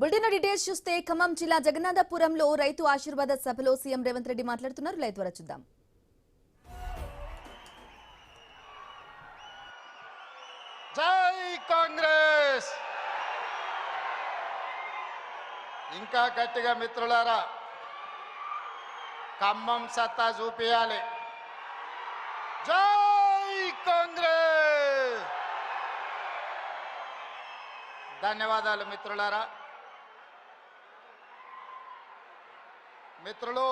Bulletin details చూస్తే ఖమ్మం జిల్లా జగన్నాథపురంలో రైతు ఆశీర్వాద సభలో సీఎం రేవంత్ రెడ్డి మాట్లాడుతున్నారు. లైవ్ ద్వారా చూద్దాం. జై కాంగ్రెస్. ఇంకా గట్టిగా మిత్రులారా, ఖమ్మం సత్తా చూపియాలి. జై కాంగ్రెస్. ధన్యవాదాలు మిత్రులారా. మిత్రులు,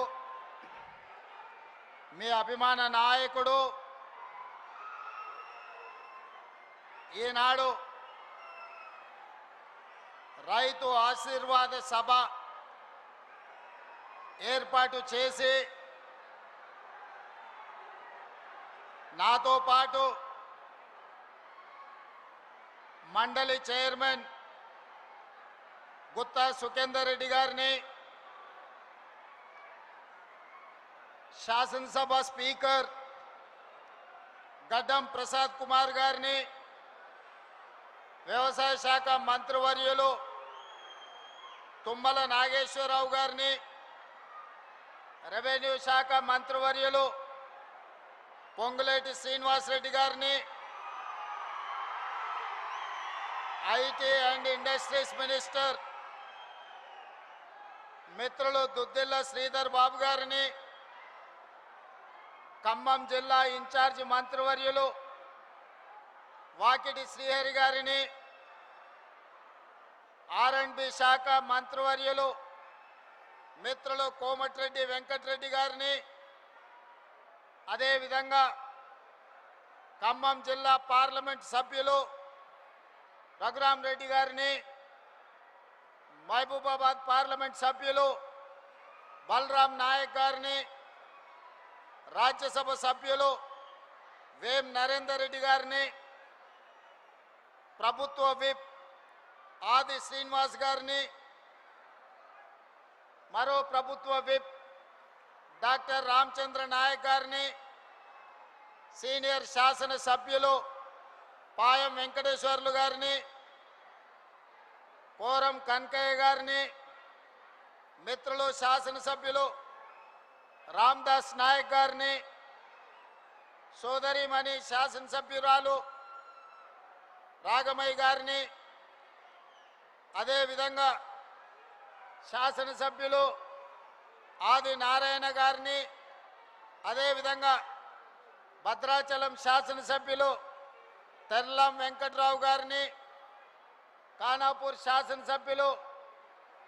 మీ అభిమాన నాయకుడు ఈనాడు రైతు ఆశీర్వాద సభ ఏర్పాటు చేసి నాతో పాటు మండలి చైర్మన్ గుత్తా సుఖేందర్ రెడ్డి గారిని, శాసనసభ స్పీకర్ గడ్డం ప్రసాద్ కుమార్ గారిని, వ్యవసాయ శాఖ మంత్రివర్యులు తుమ్మల నాగేశ్వరరావు గారిని, రెవెన్యూ శాఖ మంత్రివర్యులు పొంగులేటి శ్రీనివాసరెడ్డి గారిని, ఐటీ అండ్ ఇండస్ట్రీస్ మినిస్టర్ మిత్రులు దుద్దిల్ల శ్రీధర్ బాబు గారిని, ఖమ్మం జిల్లా ఇన్ఛార్జి మంత్రివర్యులు వాకిటి శ్రీహరి గారిని, ఆర్ఎండ్బి శాఖ మంత్రివర్యులు మిత్రులు కోమటిరెడ్డి వెంకటరెడ్డి గారిని, అదేవిధంగా ఖమ్మం జిల్లా పార్లమెంట్ సభ్యులు రఘురాం రెడ్డి గారిని, మహబూబాబాద్ పార్లమెంట్ సభ్యులు బలరాం నాయక్ గారిని, రాజ్యసభ సభ్యులు వేం నరేందర్ రెడ్డి గారిని, ప్రభుత్వ విప్ ఆది శ్రీనివాస్ గారిని, మరో ప్రభుత్వ విప్ డాక్టర్ రామచంద్ర నాయక్ గారిని, సీనియర్ శాసన సభ్యులు పాయం వెంకటేశ్వర్లు గారిని, కోరం కనకయ్య గారిని, మిత్రులు శాసనసభ్యులు రామ్దాస్ నాయక్ గారిని, సోదరిమణి శాసనసభ్యురాలు రాగమయ్య గారిని, అదేవిధంగా శాసనసభ్యులు ఆది నారాయణ గారిని, అదేవిధంగా భద్రాచలం శాసనసభ్యులు తెల్లం వెంకట్రావు గారిని, ఖానాపూర్ శాసనసభ్యులు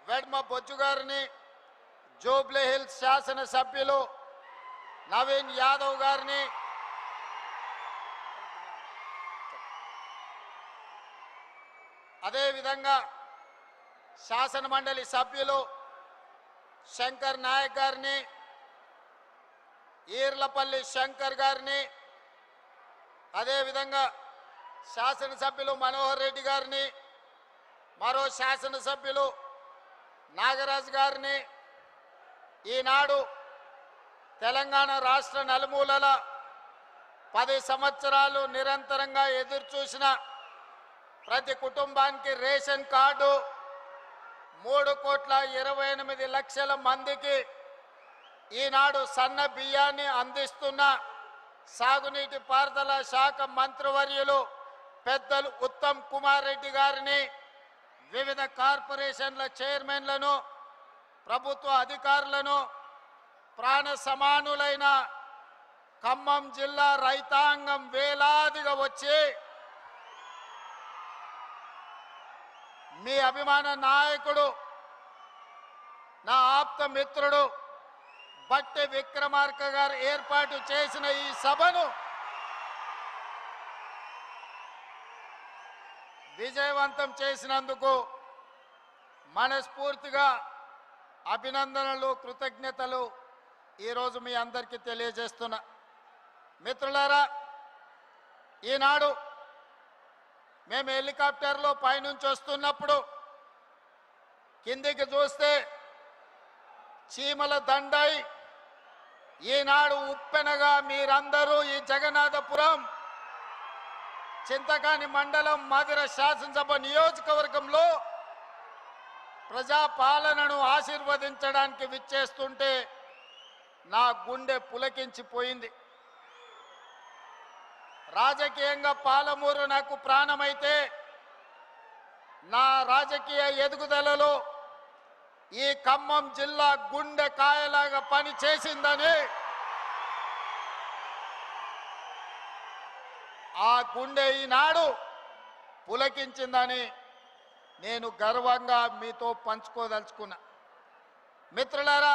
వెడ్మ బొజ్జు గారిని, జూబ్లీ హిల్స్ శాసనసభ్యులు నవీన్ యాదవ్ గారిని, అదేవిధంగా శాసన మండలి సభ్యులు శంకర్ నాయక్ గారిని, ఈర్లపల్లి శంకర్ గారిని, అదేవిధంగా శాసనసభ్యులు మనోహర్ రెడ్డి గారిని, మరో శాసనసభ్యులు నాగరాజు గారిని, ఈనాడు తెలంగాణ రాష్ట్ర నలుమూలల 10 సంవత్సరాలు నిరంతరంగా ఎదురుచూసిన ప్రతి కుటుంబానికి రేషన్ కార్డు 3,28,00,000 మందికి ఈనాడు సన్న బియ్యాన్ని అందిస్తున్న సాగునీటి పారుదల శాఖ మంత్రివర్యులు పెద్దలు ఉత్తమ్ కుమార్ రెడ్డి గారిని, వివిధ కార్పొరేషన్ల చైర్మన్లను, ప్రభుత్వ అధికారులను, ప్రాణ సమానులైన ఖమ్మం జిల్లా రైతాంగం వేలాదిగా వచ్చి మీ అభిమాన నాయకుడు నా ఆప్త మిత్రుడు బట్టి విక్రమార్క గారు ఏర్పాటు చేసిన ఈ సభను విజయవంతం చేసినందుకు మనస్ఫూర్తిగా అభినందనలు, కృతజ్ఞతలు ఈరోజు మీ అందరికీ తెలియజేస్తున్నా. మిత్రులారా, ఈనాడు మేము హెలికాప్టర్లో పైనుంచి వస్తున్నప్పుడు కిందికి చూస్తే చీమల దండై ఈనాడు ఉప్పెనగా మీరందరూ ఈ జగన్నాథపురం చింతకాని మండలం మధిర శాసనసభ నియోజకవర్గంలో ప్రజాపాలనను ఆశీర్వదించడానికి విచ్చేస్తుంటే నా గుండె పులకించిపోయింది. రాజకీయంగా పాలమూరు నాకు ప్రాణమైతే నా రాజకీయ ఎదుగుదలలో ఈ ఖమ్మం జిల్లా గుండె కాయలాగా పని చేసిందని, ఆ గుండె ఈనాడు పులకించిందని నేను గర్వంగా మీతో పంచుకోదలుచుకున్నా. మిత్రులారా,